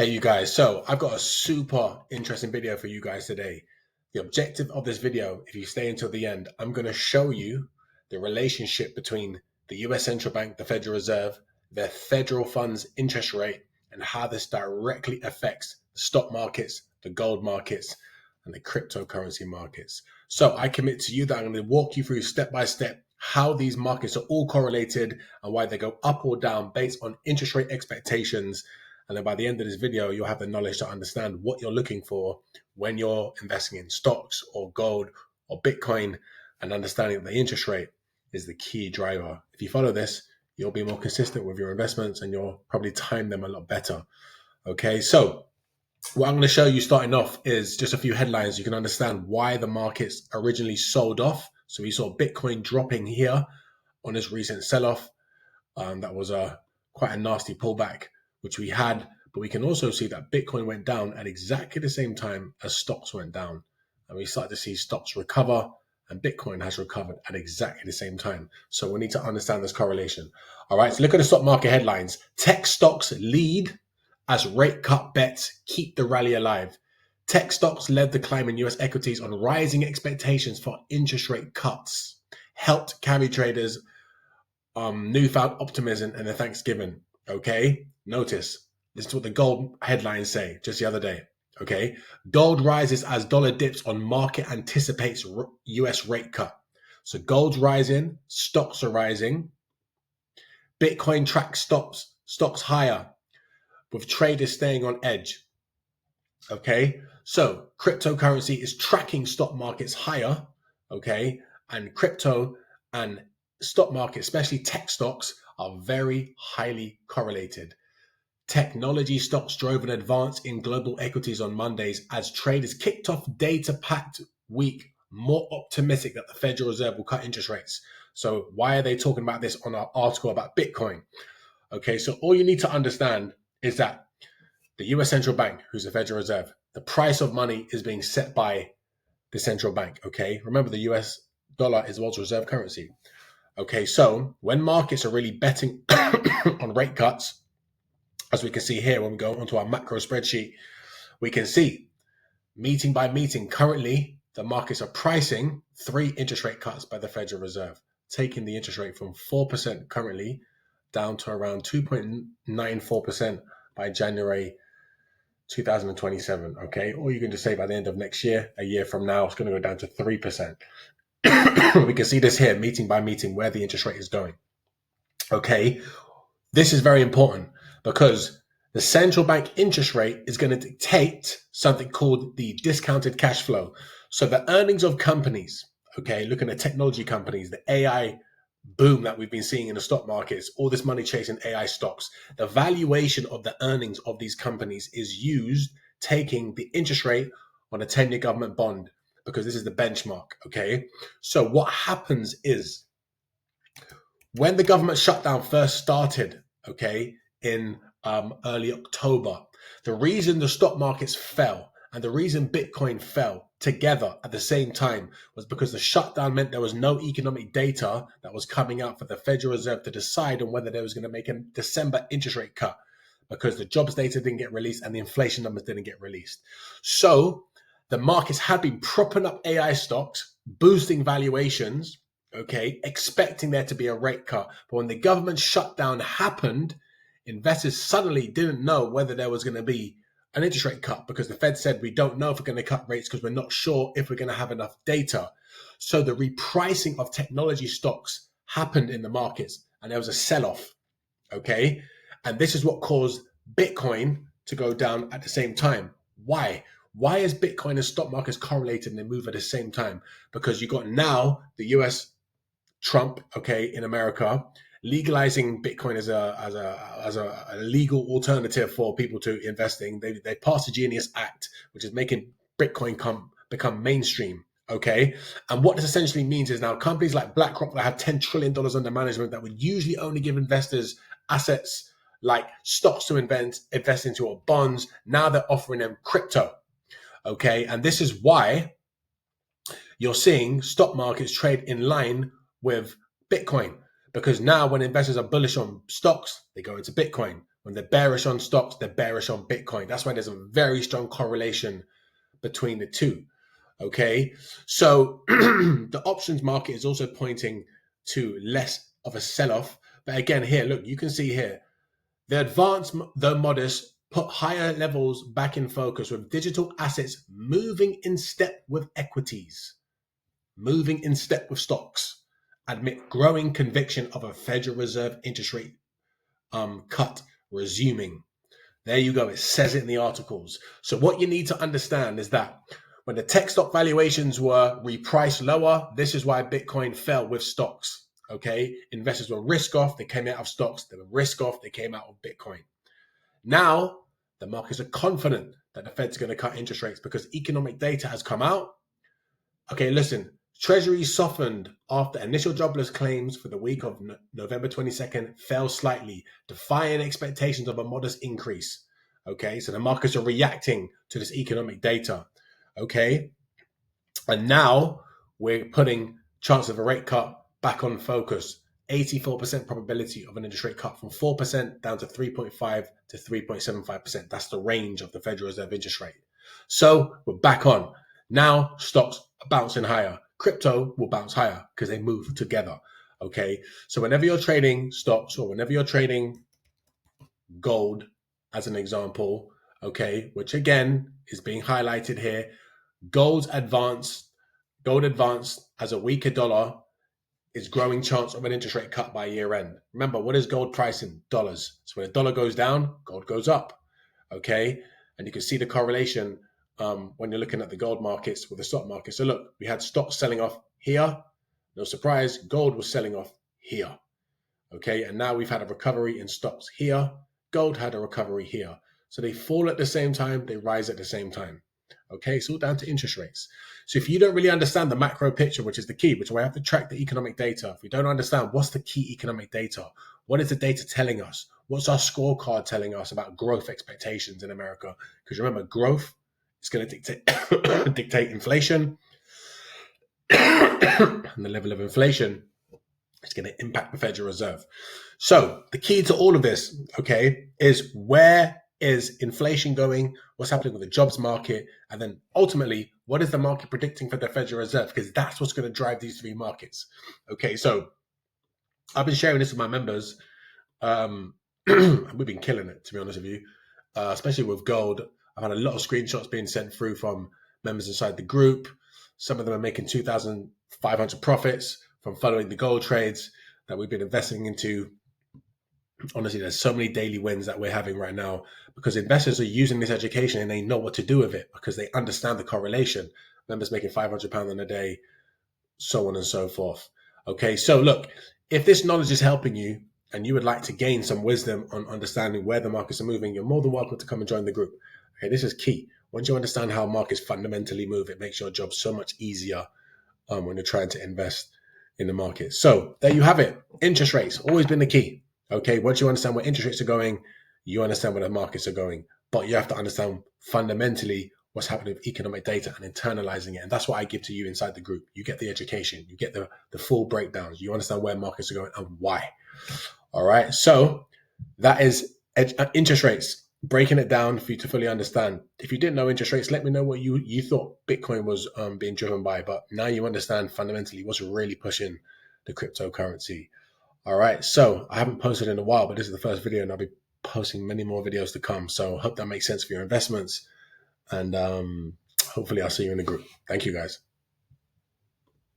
Hey, you guys. So I've got a super interesting video for you guys today. The objective of this video, if you stay until the end, I'm going to show you the relationship between the US Central Bank, the Federal Reserve, their federal funds interest rate, and how this directly affects the stock markets, the gold markets, and the cryptocurrency markets. So I commit to you that I'm going to walk you through step by step how these markets are all correlated and why they go up or down based on interest rate expectations. And then by the end of this video, you'll have the knowledge to understand what you're looking for when you're investing in stocks or gold or Bitcoin, and understanding that the interest rate is the key driver. If you follow this, you'll be more consistent with your investments and you'll probably time them a lot better. Okay, so what I'm going to show you starting off is just a few headlines. You can understand why the markets originally sold off. So we saw Bitcoin dropping here on this recent sell-off. That was quite a nasty pullback, which we had, but we can also see that Bitcoin went down at exactly the same time as stocks went down. And we start to see stocks recover and Bitcoin has recovered at exactly the same time. So we need to understand this correlation. All right, so look at the stock market headlines. Tech stocks lead as rate cut bets keep the rally alive. Tech stocks led the climb in US equities on rising expectations for interest rate cuts, helped carry traders newfound optimism and the Thanksgiving. Okay, notice this is what the gold headlines say just the other day. Okay, gold rises as dollar dips on market anticipates US rate cut. So gold's rising, stocks are rising. Bitcoin tracks stocks higher, with traders staying on edge. Okay, so cryptocurrency is tracking stock markets higher. Okay, and crypto and stock market, especially tech stocks, are very highly correlated. Technology stocks drove an advance in global equities on Mondays as traders kicked off data-packed week more optimistic that the Federal Reserve will cut interest rates. So why are they talking about this on our article about Bitcoin? Okay, so all you need to understand is that the US Central Bank, who's the Federal Reserve, the price of money is being set by the central bank. Okay, remember the US dollar is the world's reserve currency. Okay, so when markets are really betting on rate cuts, as we can see here when we go onto our macro spreadsheet, we can see meeting by meeting, currently the markets are pricing 3 interest rate cuts by the Federal Reserve, taking the interest rate from 4% currently down to around 2.94% by January 2027. Okay, or you can just say by the end of next year, a year from now, it's going to go down to 3%. We can see this here, meeting by meeting, where the interest rate is going. Okay, this is very important because the central bank interest rate is going to dictate something called the discounted cash flow. So the earnings of companies, okay, looking at technology companies, the AI boom that we've been seeing in the stock markets, all this money chasing AI stocks, the valuation of the earnings of these companies is used taking the interest rate on a 10-year government bond, because this is the benchmark. Okay, so what happens is when the government shutdown first started, okay, in early October, the reason the stock markets fell and the reason Bitcoin fell together at the same time was because the shutdown meant there was no economic data that was coming out for the Federal Reserve to decide on whether they was going to make a December interest rate cut, because the jobs data didn't get released and the inflation numbers didn't get released. So the markets had been propping up AI stocks, boosting valuations, okay, expecting there to be a rate cut. But when the government shutdown happened, investors suddenly didn't know whether there was going to be an interest rate cut, because the Fed said, we don't know if we're going to cut rates because we're not sure if we're going to have enough data. So the repricing of technology stocks happened in the markets and there was a sell-off, okay? And this is what caused Bitcoin to go down at the same time. Why? Why is Bitcoin and stock markets correlated and they move at the same time? Because you got now the US Trump, okay, in America, legalizing Bitcoin as a legal alternative for people to investing. They passed the Genius Act, which is making Bitcoin become mainstream. Okay, and what this essentially means is now companies like BlackRock that have $10 trillion under management that would usually only give investors assets like stocks to invest into or bonds, now they're offering them crypto. Okay, and this is why you're seeing stock markets trade in line with Bitcoin, because now when investors are bullish on stocks, they go into Bitcoin. When they're bearish on stocks, they're bearish on Bitcoin. That's why there's a very strong correlation between the two. Okay, so the options market is also pointing to less of a sell-off. But again, here, look, you can see here, the advanced, though modest, put higher levels back in focus with digital assets moving in step with equities, moving in step with stocks, amid growing conviction of a Federal Reserve interest rate cut resuming. There you go. It says it in the articles. So what you need to understand is that when the tech stock valuations were repriced lower, this is why Bitcoin fell with stocks. Okay. Investors were risk off. They came out of stocks. They were risk off. They came out of Bitcoin. Now the markets are confident that the Fed's going to cut interest rates because economic data has come out. Okay, listen, Treasury softened after initial jobless claims for the week of November 22nd fell slightly, defying expectations of a modest increase. Okay, so the markets are reacting to this economic data. Okay, and now we're putting chance of a rate cut back on focus. 84% probability of an interest rate cut from 4% down to 3.5 to 3.75%. That's the range of the Federal Reserve interest rate. So we're back on. Now stocks are bouncing higher. Crypto will bounce higher because they move together. Okay. So whenever you're trading stocks or whenever you're trading gold, as an example, okay, which again is being highlighted here, gold advanced as a weaker dollar is growing chance of an interest rate cut by year end. Remember, what is gold pricing? Dollars. So when the dollar goes down, gold goes up. Okay. And you can see the correlation when you're looking at the gold markets with the stock market. So look, we had stocks selling off here. No surprise, gold was selling off here. Okay. And now we've had a recovery in stocks here. Gold had a recovery here. So they fall at the same time, they rise at the same time. Okay, it's all down to interest rates. So if you don't really understand the macro picture, which is the key, which is why I have to track the economic data. If we don't understand what's the key economic data, what is the data telling us? What's our scorecard telling us about growth expectations in America? Because remember, growth is going to dictate inflation. And the level of inflation is going to impact the Federal Reserve. So the key to all of this, okay, is where is inflation going? What's happening with the jobs market? And then ultimately, what is the market predicting for the Federal Reserve? Because that's what's going to drive these three markets. Okay, so I've been sharing this with my members. We've been killing it, to be honest with you, especially with gold. I've had a lot of screenshots being sent through from members inside the group. Some of them are making 2,500 profits from following the gold trades that we've been investing into. Honestly, there's so many daily wins that we're having right now because investors are using this education and they know what to do with it because they understand the correlation. Members making £500 in a day, so on and so forth. Okay, so look, if this knowledge is helping you and you would like to gain some wisdom on understanding where the markets are moving, you're more than welcome to come and join the group. Okay, this is key. Once you understand how markets fundamentally move, it makes your job so much easier when you're trying to invest in the market. So there you have it. Interest rates, always been the key. Okay, once you understand where interest rates are going, you understand where the markets are going. But you have to understand fundamentally what's happening with economic data and internalizing it. And that's what I give to you inside the group. You get the education, you get the full breakdowns, you understand where markets are going and why. All right, so that is interest rates, breaking it down for you to fully understand. If you didn't know interest rates, let me know what you thought Bitcoin was being driven by. But now you understand fundamentally what's really pushing the cryptocurrency. All right, so I haven't posted in a while, but this is the first video and I'll be posting many more videos to come. So I hope that makes sense for your investments and hopefully I'll see you in the group. Thank you guys.